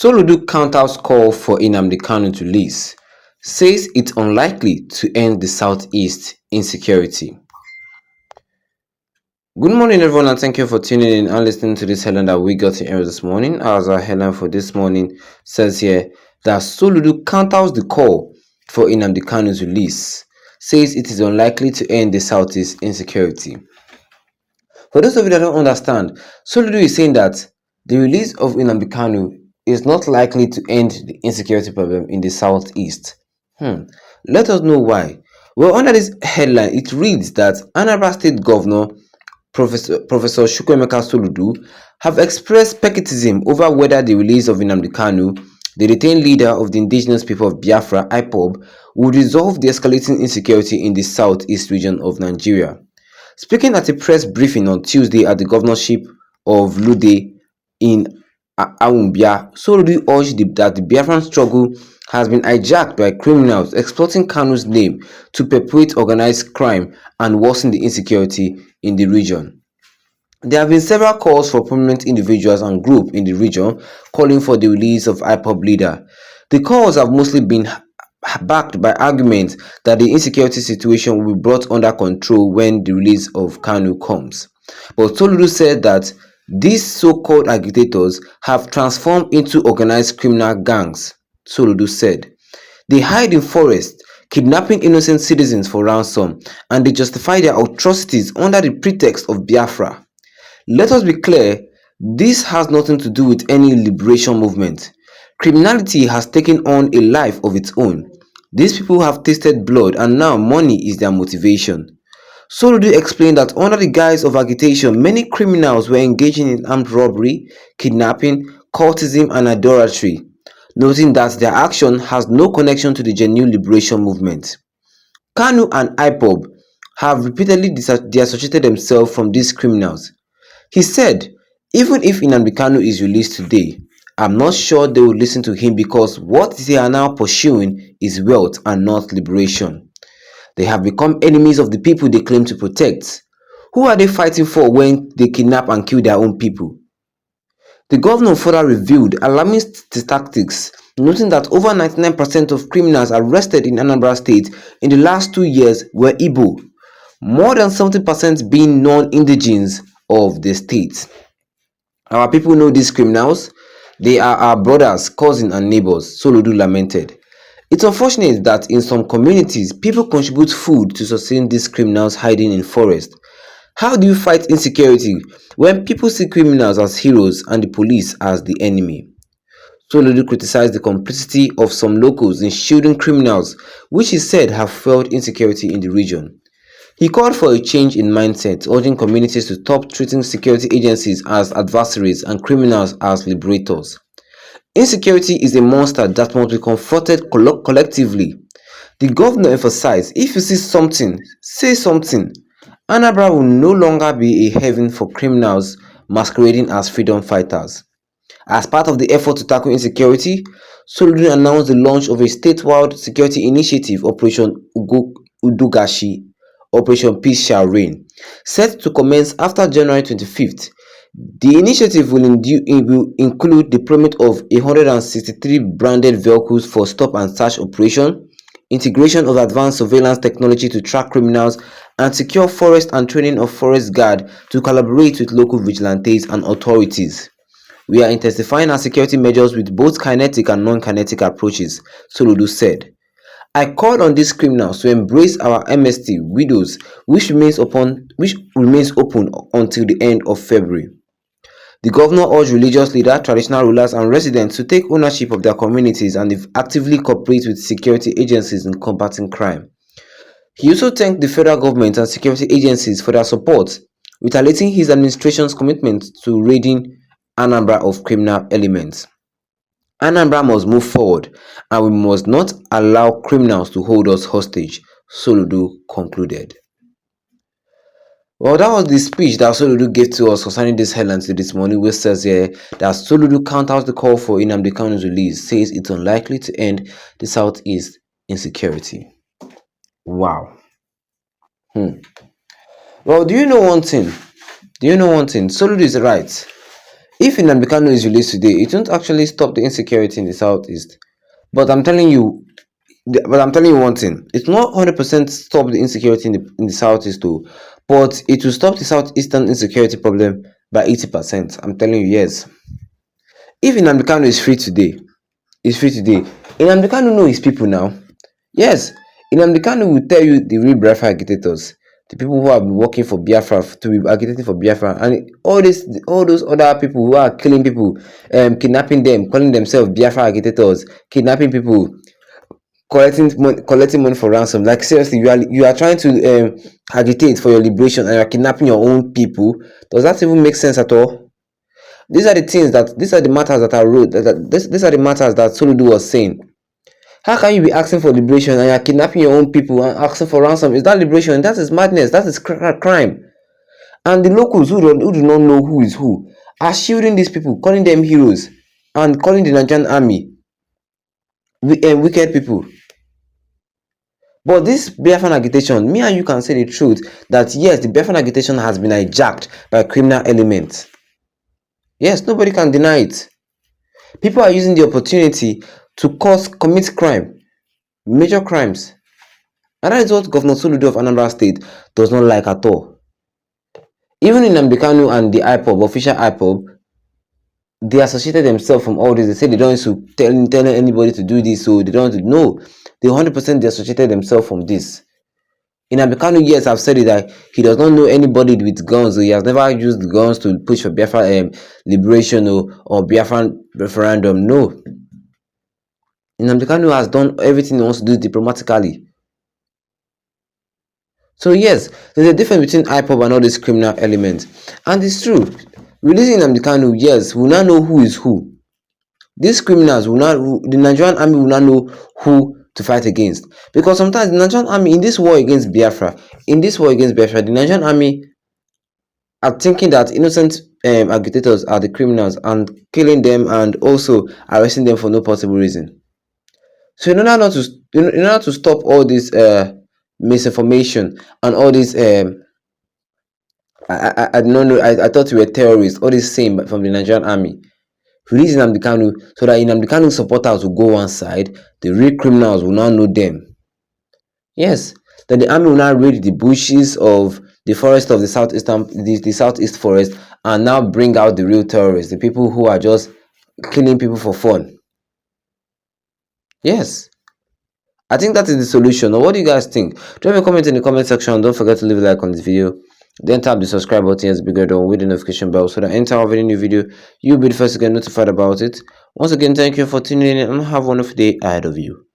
Soludo counters call for Nnamdi Kanu to lease, says it's unlikely to end the Southeast insecurity. Good morning, everyone, and thank you for tuning in and listening to this headline that we got to air this morning. As our headline for this morning says here that Soludo counters the call for Nnamdi Kanu's release, says it is unlikely to end the Southeast insecurity. For those of you that don't understand, Soludo is saying that the release of Nnamdi Kanu is not likely to end the insecurity problem in the Southeast. Let us know why. Well, under this headline, it reads that Anambra State Governor Professor Chukwuma Soludo have expressed skepticism over whether the release of Nnamdi Kanu, the detained leader of the Indigenous People of Biafra (IPOB), would resolve the escalating insecurity in the southeast region of Nigeria. Speaking at a press briefing on Tuesday at the governorship of Lude in Amawbia, Soludo urged that the Biafran struggle has been hijacked by criminals exploiting Kanu's name to perpetuate organized crime and worsen the insecurity in the region. There have been several calls for prominent individuals and groups in the region calling for the release of IPOB leader. The calls have mostly been backed by arguments that the insecurity situation will be brought under control when the release of Kanu comes. But Soludo said that these so-called agitators have transformed into organized criminal gangs. Soludo said they hide in forests, kidnapping innocent citizens for ransom, and they justify their atrocities under the pretext of Biafra. Let us be clear, this has nothing to do with any liberation movement. Criminality has taken on a life of its own. These people have tasted blood and now money is their motivation. Soludo explained that under the guise of agitation, many criminals were engaging in armed robbery, kidnapping, cultism, and idolatry, noting that their action has no connection to the genuine liberation movement. Kanu and IPOB have repeatedly disassociated themselves from these criminals. He said, even if Nnamdi Kanu is released today, I'm not sure they will listen to him because what they are now pursuing is wealth and not liberation. They have become enemies of the people they claim to protect. Who are they fighting for when they kidnap and kill their own people? The governor further revealed alarming statistics, noting that over 99% of criminals arrested in Anambra State in the last 2 years were Igbo, more than 70% being non-indigenes of the state. Our people know these criminals. They are our brothers, cousins, and neighbors, Soludo lamented. It's unfortunate that in some communities, people contribute food to sustain these criminals hiding in forests. How do you fight insecurity when people see criminals as heroes and the police as the enemy? Soludo criticized the complicity of some locals in shielding criminals, which he said have fueled insecurity in the region. He called for a change in mindset, urging communities to stop treating security agencies as adversaries and criminals as liberators. Insecurity is a monster that must be confronted collectively. The governor emphasized, if you see something, say something. Anambra will no longer be a haven for criminals masquerading as freedom fighters. As part of the effort to tackle insecurity, Soludo announced the launch of a statewide security initiative, Operation Udugashi, Operation Peace Shall Reign, set to commence after January 25th. The initiative will include deployment of 163 branded vehicles for stop and search operation, integration of advanced surveillance technology to track criminals, and secure forest and training of forest guard to collaborate with local vigilantes and authorities. We are intensifying our security measures with both kinetic and non-kinetic approaches, Soludo said. I called on these criminals to embrace our amnesty windows, which remains open until the end of February. The governor urged religious leaders, traditional rulers, and residents to take ownership of their communities and actively cooperate with security agencies in combating crime. He also thanked the federal government and security agencies for their support, reiterating his administration's commitment to ridding Anambra of criminal elements. Anambra must move forward, and we must not allow criminals to hold us hostage, Soludo concluded. Well, that was the speech that Soludo gave to us concerning this headlines this morning, which says here that Soludo counters the call for Nnamdi Kanu's release, says it's unlikely to end the Southeast insecurity. Wow. Well, do you know one thing? Soludo is right. If Nnamdi Kanu is released today, it won't actually stop the insecurity in the southeast. But I'm telling you, one thing: it's not 100% stop the insecurity in the southeast, though, but it will stop the southeastern insecurity problem by 80%. I'm telling you, yes. If Nnamdi Kanu is free today. Nnamdi Kanu know his people now. Yes, Nnamdi Kanu will tell you the real Biafra agitators, the people who have been working for Biafra, to be agitating for Biafra, and all those other people who are killing people, kidnapping them, calling themselves Biafra agitators, kidnapping people, collecting money for ransom. Like, seriously, you are trying to agitate for your liberation and you are kidnapping your own people. Does that even make sense at all? These are the matters that I wrote. These are the matters that Soludo was saying. How can you be asking for liberation and you're kidnapping your own people and asking for ransom? Is that liberation? That is madness. That is crime. And the locals who do not know who is who are shielding these people, calling them heroes, and calling the Nigerian army wicked people. But this Biafran agitation, me and you can say the truth that yes, the Biafran agitation has been hijacked by criminal elements. Yes, nobody can deny it. People are using the opportunity to commit crime, major crimes. And that is what Governor Soludo of Anambra State does not like at all. Even in Nnamdi Kanu and the IPOB, official IPOB, they associated themselves from all this. They say they don't need to tell anybody to do this, so they don't want to know. They 100% associated themselves from this. In Nnamdi Kanu, yes, I've said it that he does not know anybody with guns, so he has never used guns to push for Biafra liberation or Biafran referendum. No. Nnamdi Kanu has done everything he wants to do diplomatically. So yes, there's a difference between IPOB and all these criminal elements. And it's true. Releasing Nnamdi Kanu, yes, we now know who is who. These criminals the Nigerian army will not know who to fight against. Because sometimes the Nigerian army, in this war against Biafra, the Nigerian army are thinking that innocent agitators are the criminals and killing them and also arresting them for no possible reason. So in order to stop all this misinformation and all this I don't know, I thought you were terrorists, all this same from the Nigerian army, release Nnamdi Kanu so that Nnamdi Kanu supporters will go one side, the real criminals will now know them. Yes, then the army will now raid the bushes of the forest of the southeast forest and now bring out the real terrorists, the people who are just killing people for fun. Yes, I think that is the solution. Or what do you guys think? Drop a comment in the comment section. Don't forget to leave a like on this video. Then tap the subscribe button as bigger done with the notification bell so that anytime I have any new video, you'll be the first to get notified about it. Once again, thank you for tuning in and have a wonderful day ahead of you.